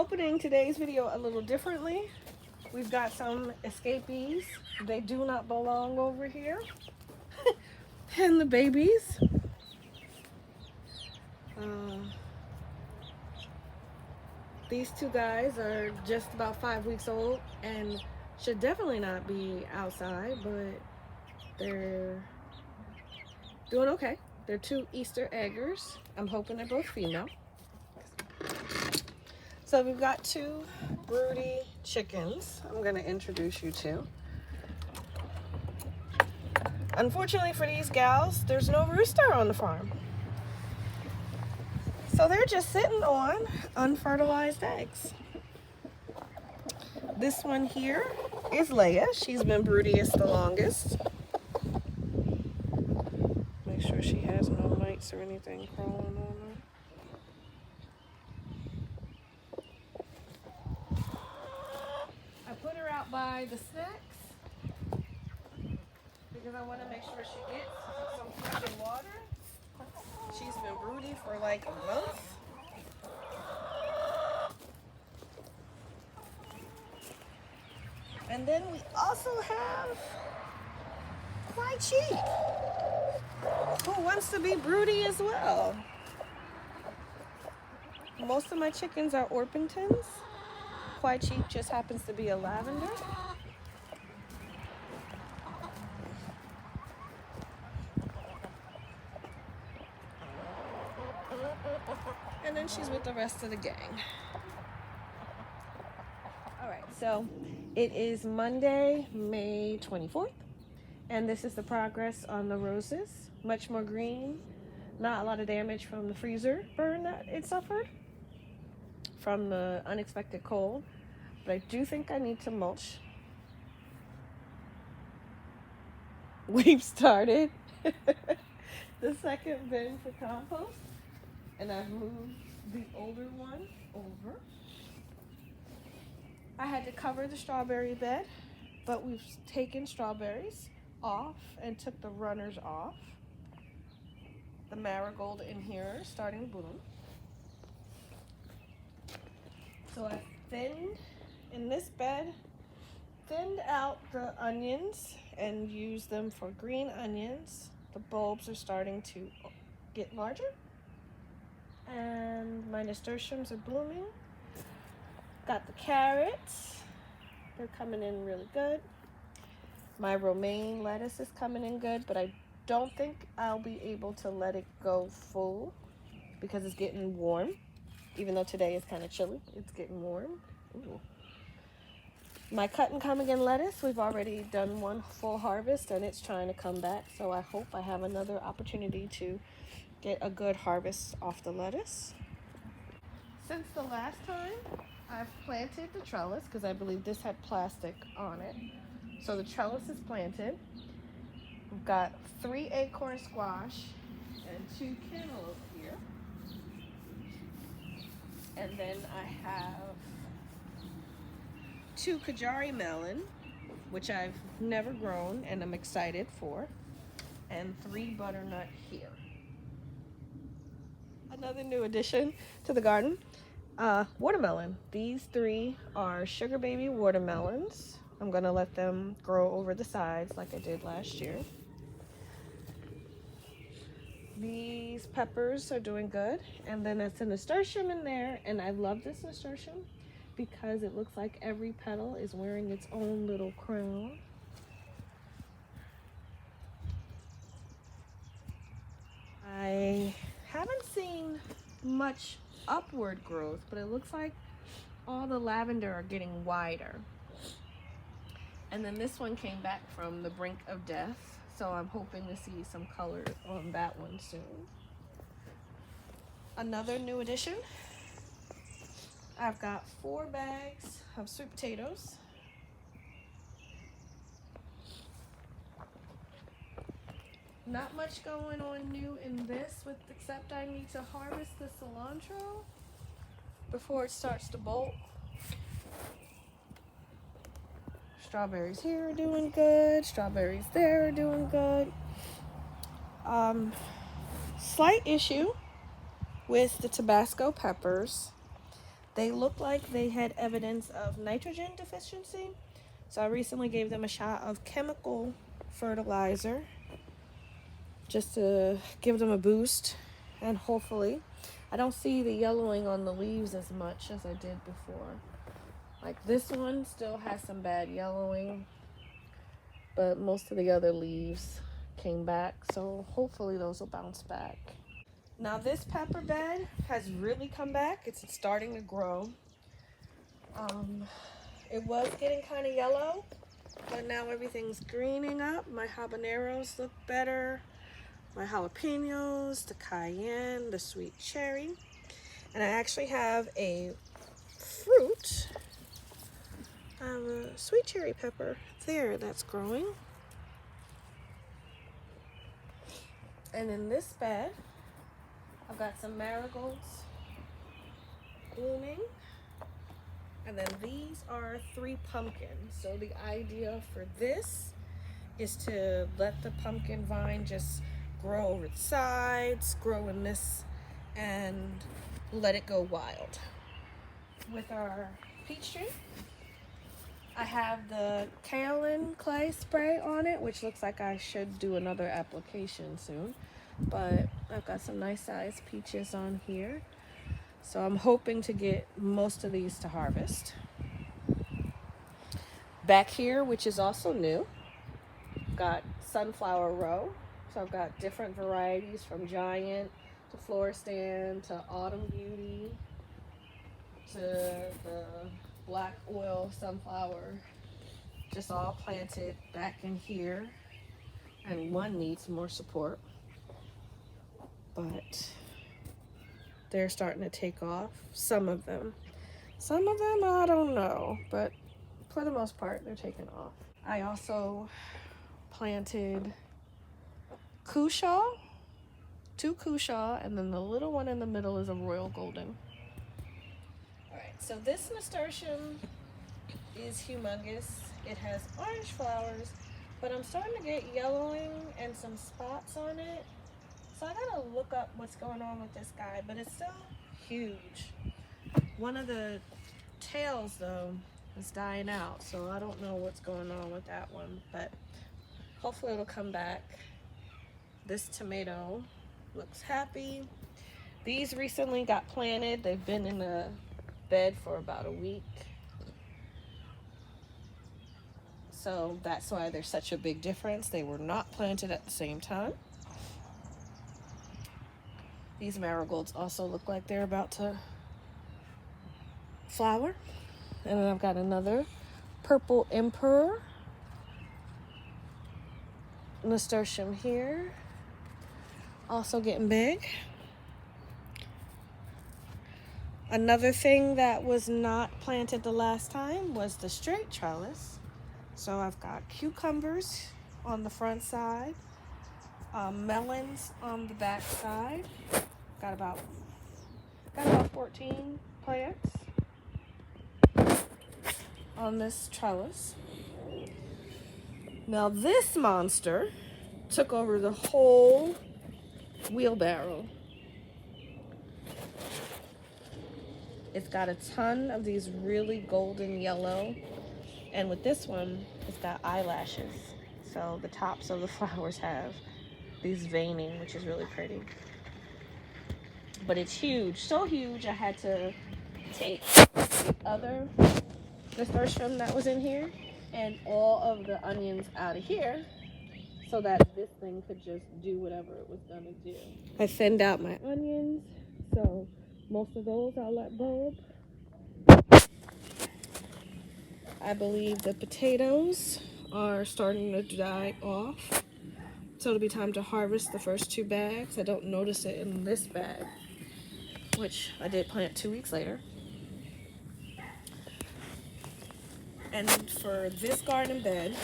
Opening today's video a little differently. We've got some escapees. They do not belong over here. And the babies. These two guys are just about 5 weeks old and should definitely not be outside, but they're doing okay. They're two Easter eggers. I'm hoping they're both female. So we've got two broody chickens I'm going to introduce you to. Unfortunately for these gals, there's no rooster on the farm. So they're just sitting on unfertilized eggs. This one here is Leia. She's been broodiest the longest. Make sure she has no mites or anything crawling on her. I put her out by the snacks because I want to make sure she gets some food and water. She's been broody for like a month. And then we also have Quite Cheap, who wants to be broody as well. Most of my chickens are Orpingtons. Quite Cheap just happens to be a lavender. And then she's with the rest of the gang. All right, so it is Monday, May 24th, and this is the progress on the roses. Much more green, not a lot of damage from the freezer burn that it suffered from the unexpected cold, but I do think I need to mulch. We've started the second bin for compost, and I've moved the older one over. I had to cover the strawberry bed, but we've taken strawberries off and took the runners off. The marigold in here is starting to bloom. So I thinned, in this bed, thinned out the onions and used them for green onions. The bulbs are starting to get larger. And my nasturtiums are blooming. Got the carrots. They're coming in really good. My romaine lettuce is coming in good, but I don't think I'll be able to let it go full because it's getting warm. Even though today is kind of chilly, it's getting warm. Ooh. My cut and come again lettuce, we've already done one full harvest and it's trying to come back. So I hope I have another opportunity to get a good harvest off the lettuce. Since the last time, I've planted the trellis because I believe this had plastic on it. So the trellis is planted. We've got 3 acorn squash and 2 cantaloupe here. And then I have 2 Kajari melon, which I've never grown and I'm excited for, and 3 butternut here. Another new addition to the garden, watermelon. These 3 are sugar baby watermelons. I'm gonna let them grow over the sides like I did last year. These peppers are doing good. And then it's a nasturtium in there, and I love this nasturtium because it looks like every petal is wearing its own little crown. I haven't seen much upward growth, but it looks like all the lavender are getting wider. And then this one came back from the brink of death, so I'm hoping to see some color on that one soon. Another new addition, I've got 4 bags of sweet potatoes. Not much going on new in this, except I need to harvest the cilantro before it starts to bolt. Strawberries here are doing good. Strawberries there are doing good. Slight issue with the Tabasco peppers. They look like they had evidence of nitrogen deficiency. So I recently gave them a shot of chemical fertilizer just to give them a boost. And hopefully, I don't see the yellowing on the leaves as much as I did before. Like this one still has some bad yellowing, but most of the other leaves came back. So hopefully those will bounce back. Now this pepper bed has really come back. It's starting to grow. It was getting kind of yellow, but now everything's greening up. My habaneros look better. My jalapenos, the cayenne, the sweet cherry. And I actually have a fruit. I have a sweet cherry pepper there that's growing. And in this bed, I've got some marigolds blooming. And then these are 3 pumpkins. So the idea for this is to let the pumpkin vine just grow over the sides, grow in this, and let it go wild. With our peach tree, I have the kaolin clay spray on it, which looks like I should do another application soon. But I've got some nice sized peaches on here. So I'm hoping to get most of these to harvest. Back here, which is also new, got sunflower row. So I've got different varieties from giant to floristan to autumn beauty to the black oil sunflower, just all planted back in here. And one needs more support, but they're starting to take off. Some of them I don't know, but for the most part they're taking off. I also planted cushaw, 2 cushaw, and then the little one in the middle is a royal golden. All right, so this nasturtium is humongous. It has orange flowers, but I'm starting to get yellowing and some spots on it. So I gotta look up what's going on with this guy, but it's still huge. One of the tails though is dying out, so I don't know what's going on with that one, but hopefully it'll come back. This tomato looks happy. These recently got planted. They've been in the bed for about a week. So that's why there's such a big difference. They were not planted at the same time. These marigolds also look like they're about to flower. And then I've got another purple emperor nasturtium here, also getting big. Another thing that was not planted the last time was the straight trellis. So I've got cucumbers on the front side, melons on the back side. Got about 14 plants on this trellis. Now this monster took over the whole wheelbarrow. It's got a ton of these really golden yellow, and with this one, it's got eyelashes. So the tops of the flowers have these veining, which is really pretty. But it's huge, so huge I had to take the other nasturtium that was in here and all of the onions out of here so that this thing could just do whatever it was gonna do. I thinned out my onions, so most of those I'll let bulb. I believe the potatoes are starting to die off, so it'll be time to harvest the first 2 bags. I don't notice it in this bag, which I did plant 2 weeks later. And for this garden bed,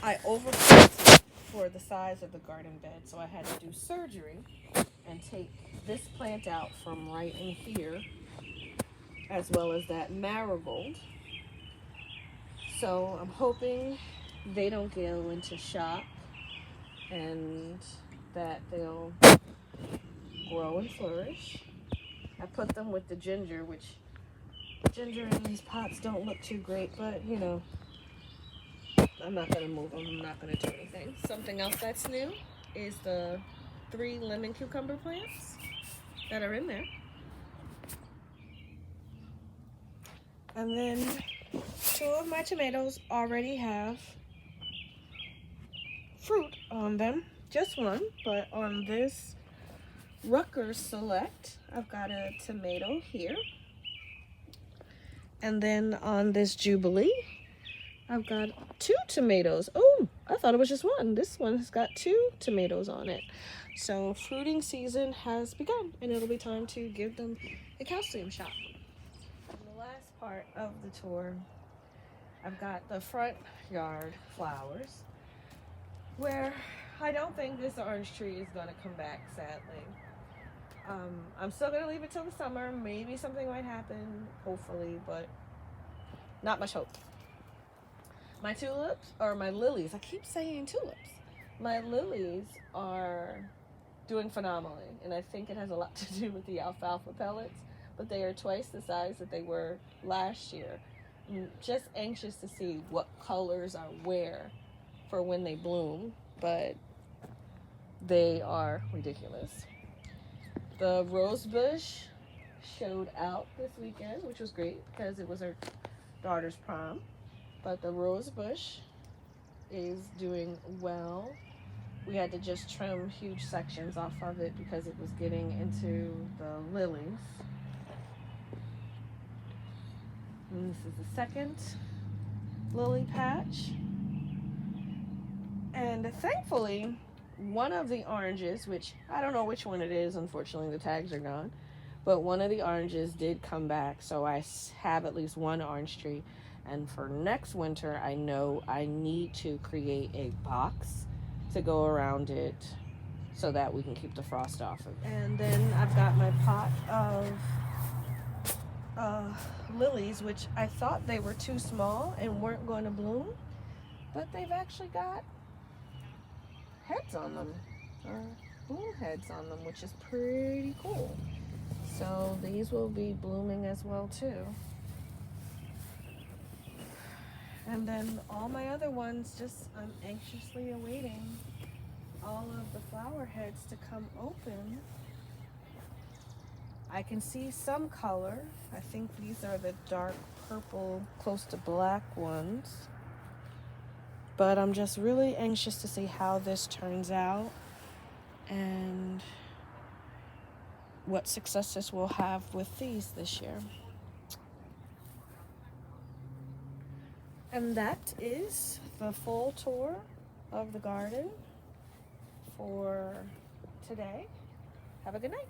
I overplanted for the size of the garden bed, so I had to do surgery and take this plant out from right in here, as well as that marigold. So I'm hoping they don't go into shock and that they'll grow and flourish. I put them with the ginger, which Ginger in these pots don't look too great, but you know, I'm not gonna move them. I'm not gonna do anything. Something else that's new is the 3 lemon cucumber plants that are in there. And then 2 of my tomatoes already have fruit on them. Just one, but on this Rutgers Select, I've got a tomato here. And then on this Jubilee, I've got 2 tomatoes. Oh, I thought it was just one. This one has got 2 tomatoes on it. So fruiting season has begun, and it'll be time to give them a calcium shot. And the last part of the tour, I've got the front yard flowers, where I don't think this orange tree is going to come back, sadly. I'm still going to leave it till the summer. Maybe something might happen, hopefully, but not much hope. My tulips, or my lilies, I keep saying tulips. My lilies are doing phenomenally, and I think it has a lot to do with the alfalfa pellets, but they are twice the size that they were last year. I'm just anxious to see what colors are where for when they bloom, but they are ridiculous. The rose bush showed out this weekend, which was great because it was her daughter's prom. But the rose bush is doing well. We had to just trim huge sections off of it because it was getting into the lilies. And this is the second lily patch. And thankfully, one of the oranges, which I don't know which one it is, unfortunately the tags are gone, but one of the oranges did come back, so I have at least one orange tree. And for next winter, I know I need to create a box to go around it so that we can keep the frost off of it. And then I've got my pot of lilies, which I thought they were too small and weren't going to bloom, but they've actually got heads on them, or bloom heads on them, which is pretty cool. So these will be blooming as well too. And then all my other ones, just I'm anxiously awaiting all of the flower heads to come open. I can see some color. I think these are the dark purple, close to black ones. But I'm just really anxious to see how this turns out and what successes we'll have with these this year. And that is the full tour of the garden for today. Have a good night.